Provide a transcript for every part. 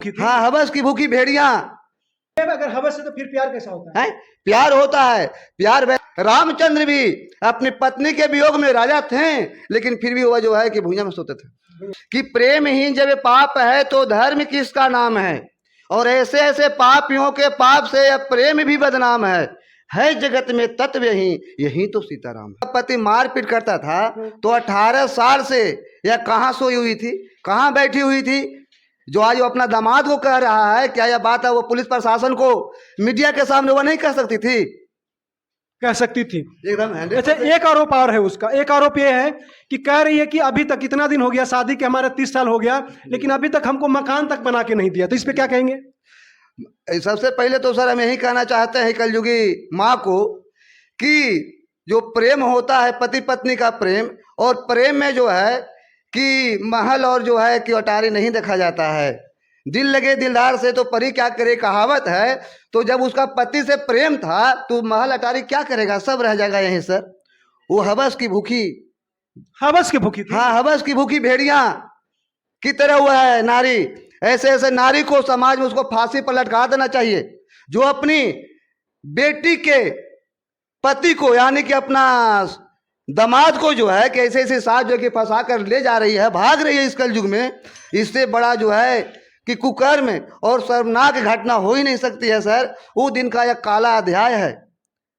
हाँ, हवस की भूखी भेड़िया। अगर हवस है तो फिर प्यार कैसा होता है? प्यार होता है। रामचंद्र भी अपनी पत्नी के वियोग में राजा थे, लेकिन फिर भी वह जो है कि भुइयां में सोते थे। कि प्रेम ही जब पाप है तो धर्म किसका नाम है, और ऐसे ऐसे पापियों के पाप से अब प्रेम भी बदनाम है जगत में तत्व यही तो सीताराम है। पति मारपीट करता था तो 18 साल से यह कहाँ सोई हुई थी, कहाँ बैठी हुई थी, जो आज वो अपना दामाद को कह रहा है। क्या यह बात है वो पुलिस प्रशासन को मीडिया के सामने वो नहीं कह सकती थी? कह सकती थी एकदम। अच्छा, एक आरोप और है उसका। एक आरोप ये है कि कह रही है कि अभी तक इतना दिन हो गया शादी के, हमारा 30 साल हो गया, लेकिन अभी तक हमको मकान तक बना के नहीं दिया। तो इस पे क्या कहेंगे? सबसे पहले तो सर हम यही कहना चाहते हैं कलयुगी माँ को कि जो प्रेम होता है पति पत्नी का प्रेम, और प्रेम में जो है कि महल और जो है कि अटारी नहीं देखा जाता है। दिल लगे दिलदार से तो परी क्या करे कहावत है। तो जब उसका पति से प्रेम था तो महल अटारी क्या करेगा, सब रह जाएगा यहीं सर। वो हवस की भूखी थी। हाँ, हवस की भूखी भेड़िया की तरह हुआ है नारी। ऐसे ऐसे नारी को समाज में उसको फांसी पर लटका देना चाहिए, जो अपनी बेटी के पति को यानी कि अपना दामाद को जो है कि ऐसे ऐसे साथ जो कि फंसा कर ले जा रही है, भाग रही है इस कलयुग में। इससे बड़ा जो है कि कुकर्म और शर्मनाक घटना हो ही नहीं सकती है सर। वो दिन का यह काला अध्याय है।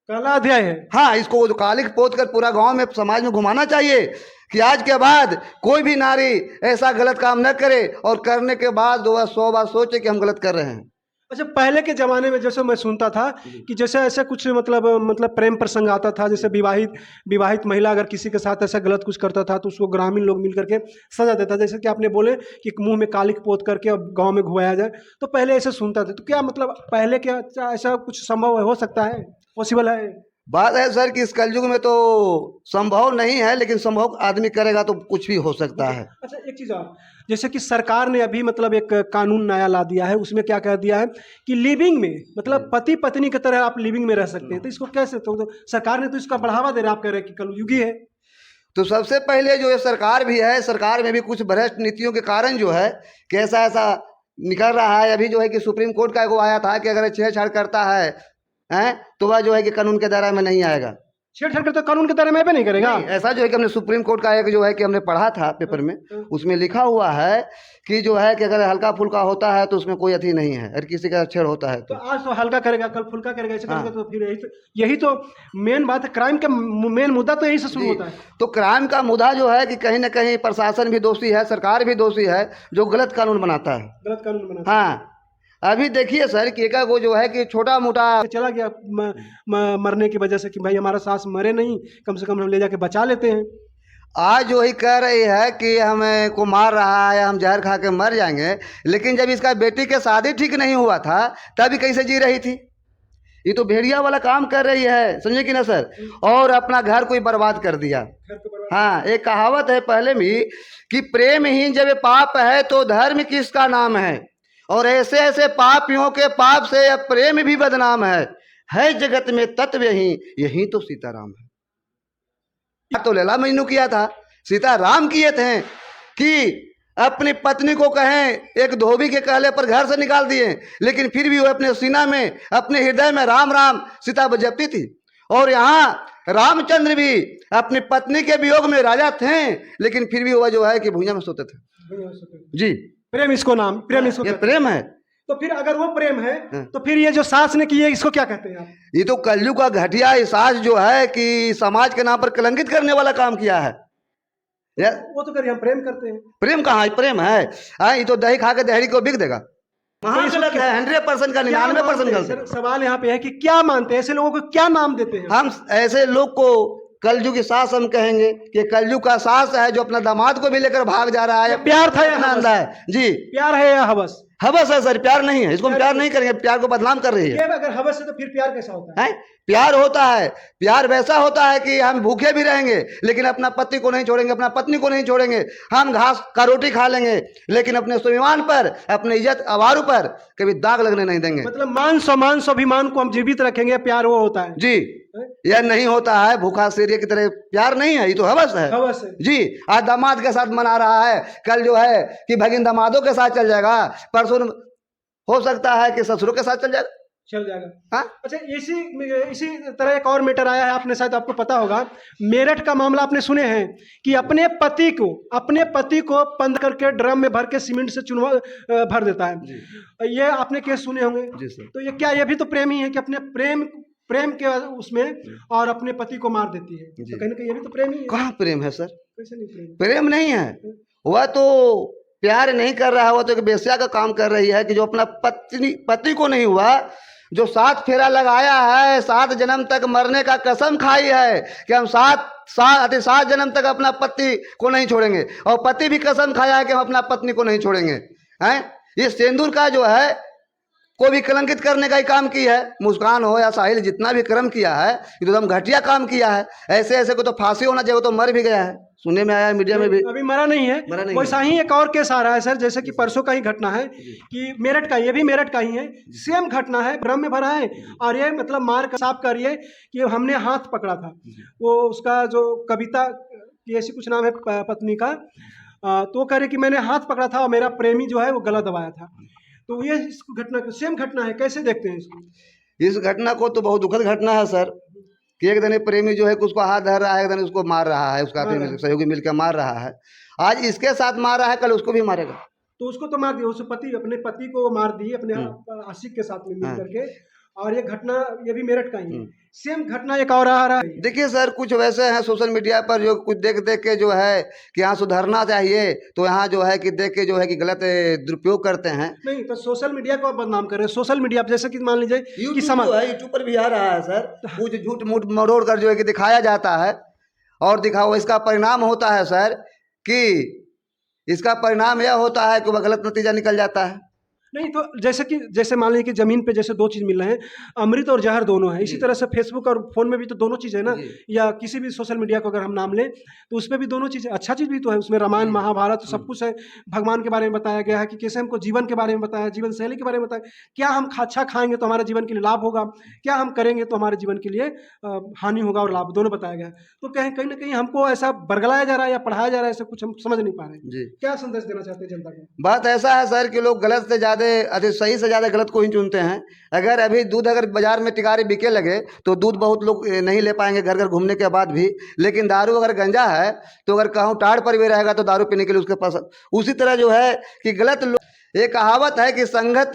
काला अध्याय है। हाँ, इसको कालिक पोत कर पूरा गांव में समाज में घुमाना चाहिए कि आज के बाद कोई भी नारी ऐसा गलत काम न करे, और करने के बाद 100 बार सोचे कि हम गलत कर रहे हैं। अच्छा, पहले के ज़माने में जैसे मैं सुनता था कि जैसे ऐसे कुछ मतलब प्रेम प्रसंग आता था, जैसे विवाहित महिला अगर किसी के साथ ऐसा गलत कुछ करता था तो उसको ग्रामीण लोग मिल करके सजा देता, जैसे कि आपने बोले कि मुंह में कालिक पोत करके अब गांव में घुमाया जाए। तो पहले ऐसे सुनता था, तो क्या मतलब पहले क्या ऐसा कुछ संभव हो सकता है, पॉसिबल है? बात है सर कि इस कलयुग में तो संभव नहीं है, लेकिन संभव आदमी करेगा तो कुछ भी हो सकता है। अच्छा, एक चीज़ और, जैसे कि सरकार ने अभी मतलब एक कानून नया ला दिया है, उसमें क्या कह दिया है कि लिविंग में मतलब पति पत्नी की तरह आप लिविंग में रह सकते हैं। तो इसको कैसे, तो सरकार ने तो इसका बढ़ावा दे रहा है, आप कह रहे हैं कि कलयुगी है। तो सबसे पहले जो ये सरकार भी है, सरकार में भी कुछ भ्रष्ट नीतियों के कारण जो है कि ऐसा ऐसा निकल रहा है। अभी जो है कि सुप्रीम कोर्ट का वो आया था कि अगर छेड़छाड़ करता है तो वह जो है कि कानून के दायरे में नहीं आएगा। छेड़छाड़ करते कानून के दायरे में भी नहीं करेगा। नहीं, ऐसा जो है कि हमने सुप्रीम कोर्ट का एक जो है कि हमने पढ़ा था पेपर में, उसमें लिखा हुआ है कि जो है कि अगर हल्का फुल्का होता है तो उसमें कोई अथी नहीं है, अगर किसी का छेड़ होता है तो आज तो हल्का करेगा, कल फुल्का करेगा, ऐसे करेगा। तो फिर यही तो मेन बात है। क्राइम का मेन मुद्दा तो यही से शुरू होता है। तो क्राइम का मुद्दा जो है कि कहीं ना कहीं प्रशासन भी दोषी है, सरकार भी दोषी है, जो गलत कानून बनाता है। गलत कानून बनाता है। हाँ, अभी देखिए सर कि एक वो जो है कि छोटा मोटा चला गया मरने की वजह से कि भाई हमारा सास मरे नहीं, कम से कम हम ले जाके बचा लेते हैं। आज वही कह रही है कि हमें को मार रहा है, हम जहर खा के मर जाएंगे। लेकिन जब इसका बेटी के शादी ठीक नहीं हुआ था तभी कैसे जी रही थी? ये तो भेड़िया वाला काम कर रही है, समझे कि ना सर। और अपना घर कोई बर्बाद कर दिया। हाँ, एक कहावत है पहले भी कि प्रेम ही जब पाप है तो धर्म किसका नाम है, और ऐसे ऐसे पापियों के पाप से अब प्रेम भी बदनाम है जगत में तत्व यही तो सीताराम है। तो लैला मजनू किया था, सीताराम किए थे कि अपनी पत्नी को कहें एक धोबी के कहले पर घर से निकाल दिए, लेकिन फिर भी वो अपने सीना में अपने हृदय में राम राम सीता बजपती थी। और यहाँ रामचंद्र भी अपनी पत्नी के वियोग में राजा थे, लेकिन फिर भी वह जो है कि भुइयां में सोते थे। जी, प्रेम इसको ये प्रेम है। तो फिर अगर वो प्रेम है तो फिर ये जो सास ने की है इसको क्या कहते हैं आप? ये तो कलयुग का घटिया सास जो है कि समाज के नाम पर कलंकित करने वाला काम किया है। वो तो करिए हम प्रेम करते हैं। प्रेम कहाँ है? प्रेम है ये तो दही खा के दहरी को बिक देगा। गलत है, 100% का 99% गलत है। सवाल यहाँ पे है कि क्या मानते हैं, ऐसे लोगों को क्या नाम देते हैं? हम ऐसे लोग को कलयुग की सास हम कहेंगे कि कलयुग का सास है जो अपना दामाद को भी लेकर भाग जा रहा है। प्यार था या आनंदा है? जी, प्यार है या हवस? हवस है सर, प्यार नहीं है। इसको हम प्यार नहीं करेंगे, प्यार को बदनाम कर रही है। अगर हवस है तो फिर प्यार कैसा होता है? प्यार होता है, प्यार वैसा होता है कि हम भूखे भी रहेंगे लेकिन अपना पति को नहीं छोड़ेंगे, अपना पत्नी को नहीं छोड़ेंगे। हम घास का रोटी खा लेंगे लेकिन अपने स्वाभिमान पर, अपने इज्जत आवारू पर कभी दाग लगने नहीं देंगे। मतलब मान स्वाभिमान को हम जीवित रखेंगे, प्यार वो होता है। जी, यह नहीं होता है भूखा शेर की तरह। प्यार नहीं है, ये तो हवस है। हवस है। जी, आज दामाद के साथ मना रहा है, कल जो है कि भगिन दामादों के साथ चल जाएगा, परसों हो सकता है कि ससुरों के साथ चल जाएगा। चल जाएगा। हाँ, अच्छा, इसी तरह एक और मैटर आया है, आपने शायद आपको पता होगा, मेरठ का मामला आपने सुने हैं कि अपने पति को बंद करके ड्रम में भर के सीमेंट से चुनवा भर देता है। ये आपने केस सुने होंगे। जी सर। तो ये भी तो प्रेम ही है कि अपने प्रेम के उसमें और अपने पति को मार देती है। तो कहीं ना कहीं ये भी तो प्रेम ही है। कहाँ प्रेम है सर? कैसे नहीं प्रेम? प्रेम नहीं है, वह तो प्यार नहीं कर रहा है, वो तो एक बेश्या का काम कर रही है कि जो अपना पति को नहीं हुआ, जो 7 फेरा लगाया है, 7 जन्म तक मरने का कसम खाई है कि हम 7 जन्म तक अपना पति को नहीं छोड़ेंगे, और पति भी कसम खाया है कि हम अपना पत्नी को नहीं छोड़ेंगे। हैं, ये सिंदूर का जो है को भी कलंकित करने का ही काम किया है। मुस्कान हो या साहिल, जितना भी कर्म किया है, ये तो एकदम घटिया काम किया है। ऐसे को तो फांसी होना चाहिए, वो तो मर भी गया है, सुनने में आया है मीडिया में भी। अभी मरा नहीं है। वैसा ही एक और केस आ रहा है सर, जैसे कि परसों का ही घटना है कि मेरठ का, ये भी मेरठ का ही है, सेम घटना है, ड्रम में भरा है और ये मतलब मार का साफ करिए कि हमने हाथ पकड़ा था, वो उसका जो कविता की ऐसी कुछ नाम है पत्नी का, तो वो कह रहे कि मैंने हाथ पकड़ा था और मेरा प्रेमी जो है वो गला दबाया था। तो ये इस घटना सेम घटना है, कैसे देखते हैं इसको? इस घटना को तो बहुत दुखद घटना है सर, कि एक दिन प्रेमी जो है कि उसको हाथ धर रहा है, एक दिन उसको मार रहा है, उसका सहयोगी मिलकर मार रहा है। आज इसके साथ मार रहा है, कल उसको भी मारेगा। तो उसको तो मार दिया, उसके अपने पति को मार दिए अपने आशिक के साथ में मिल करके। और ये घटना ये भी मेरठ का ही है। सेम घटना एक और आ रहा है। देखिए सर, कुछ वैसे हैं सोशल मीडिया पर जो कुछ देख के जो है कि यहाँ सुधरना चाहिए, तो यहाँ जो है कि देख के जो है कि गलत दुरुपयोग करते हैं। नहीं तो सोशल मीडिया को आप बदनाम कर रहे हैं। सोशल मीडिया जैसे कि मान लीजिए कि यूट्यूब पर भी आ रहा है सर, कुछ झूठ मूठ मरोड़ कर जो है कि दिखाया जाता है, और दिखाओ इसका परिणाम होता है सर कि इसका परिणाम यह होता है कि वह गलत नतीजा निकल जाता है। नहीं तो जैसे मान लीजिए कि जमीन पे जैसे 2 चीज़ मिल रहे हैं, अमृत और जहर दोनों है। इसी तरह से फेसबुक और फोन में भी तो दोनों चीज़ है ना, या किसी भी सोशल मीडिया को अगर हम नाम लें तो उसमें भी दोनों चीज़ें, अच्छा चीज़ भी तो है, उसमें रामायण महाभारत सब कुछ है, भगवान के बारे में बताया गया है कि कैसे हमको जीवन के बारे में बताया, जीवन शैली के बारे में बताया, क्या हम अच्छा खाएंगे तो हमारे जीवन के लिए लाभ होगा, क्या हम करेंगे तो हमारे जीवन के लिए हानि होगा और लाभ, दोनों बताया गया है। तो कहीं ना कहीं हमको ऐसा बरगलाया जा रहा है या पढ़ाया जा रहा है, ऐसा कुछ हम समझ नहीं पा रहे हैं। क्या संदेश देना चाहते हैं जनता को? बात ऐसा है सर कि लोग गलत से ज़्यादा सही से ज़्यादा गलत को ही चुनते हैं। अगर अभी दूध अगर बाजार में टिकारी बिके लगे तो दूध बहुत लोग नहीं ले पाएंगे घर घर घूमने के बाद भी, लेकिन दारू अगर गंजा है तो अगर कहूँ टाड़ पर भी रहेगा तो दारू पीने के लिए उसके पास। उसी तरह जो है कि गलत लोग, एक कहावत है कि संगत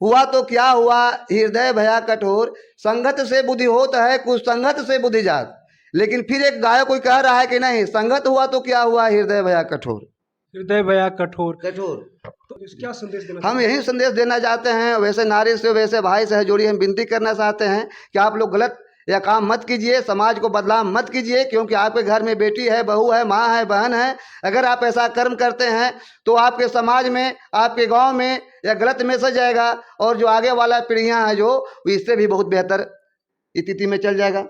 हुआ तो क्या हुआ, हृदय भया कठोर, संगत से बुद्धि होता है, कुछ संगत से बुद्धि जात। लेकिन फिर एक गायक कोई कह रहा है कि नहीं, संगत हुआ तो क्या हुआ, हृदय भया कठोर। हृदय भया कठोर। तो क्या संदेश देना? हम यही संदेश देना चाहते हैं, वैसे नारी से वैसे भाई से जोड़ी हम विनती करना चाहते हैं कि आप लोग गलत या काम मत कीजिए, समाज को बदनाम मत कीजिए, क्योंकि आपके घर में बेटी है, बहू है, माँ है, बहन है। अगर आप ऐसा कर्म करते हैं तो आपके समाज में, आपके गांव में या गलत मैसेज जाएगा, और जो आगे वाला पीढ़ियां है जो इससे भी बहुत बेहतर स्थिति में चल जाएगा।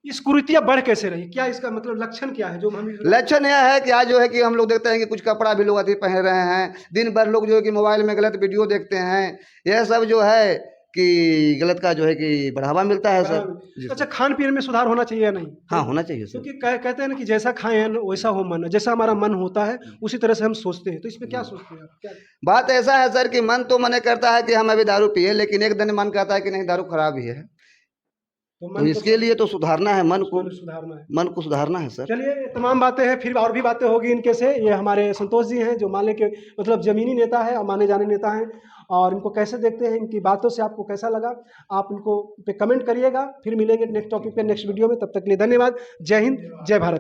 इस कुरीतियाँ बढ़ कैसे रही? क्या इसका मतलब लक्षण क्या है? जो हम लक्षण यह है कि आज जो है कि हम लोग देखते हैं कि कुछ कपड़ा भी लोग अति पहन रहे हैं, दिन भर लोग जो है कि मोबाइल में गलत वीडियो देखते हैं। यह सब जो है कि गलत का जो है कि बढ़ावा मिलता है सर। अच्छा, खान पीने में सुधार होना चाहिए या नहीं? हाँ, होना चाहिए सर, क्योंकि कहते हैं ना कि जैसा खाएं वैसा हो मन, जैसा हमारा मन होता है उसी तरह से हम सोचते हैं। तो इसमें क्या सोचते हैं आप? क्या बात ऐसा है सर कि मन तो मन करता है कि हम अभी दारू पिए, लेकिन एक दिन मन कहता है कि नहीं, दारू खराब ही है। तो इसके लिए तो सुधारना है, मन को सुधारना है सर। चलिए, तमाम बातें हैं, फिर और भी बातें होगी इनके से। ये हमारे संतोष जी हैं जो माले के मतलब जमीनी नेता है और माने जाने नेता हैं, और इनको कैसे देखते हैं, इनकी बातों से आपको कैसा लगा, आप इनको पे कमेंट करिएगा। फिर मिलेंगे नेक्स्ट टॉपिक पे, नेक्स्ट वीडियो में। तब तक के लिए धन्यवाद। जय हिंद, जय भारत।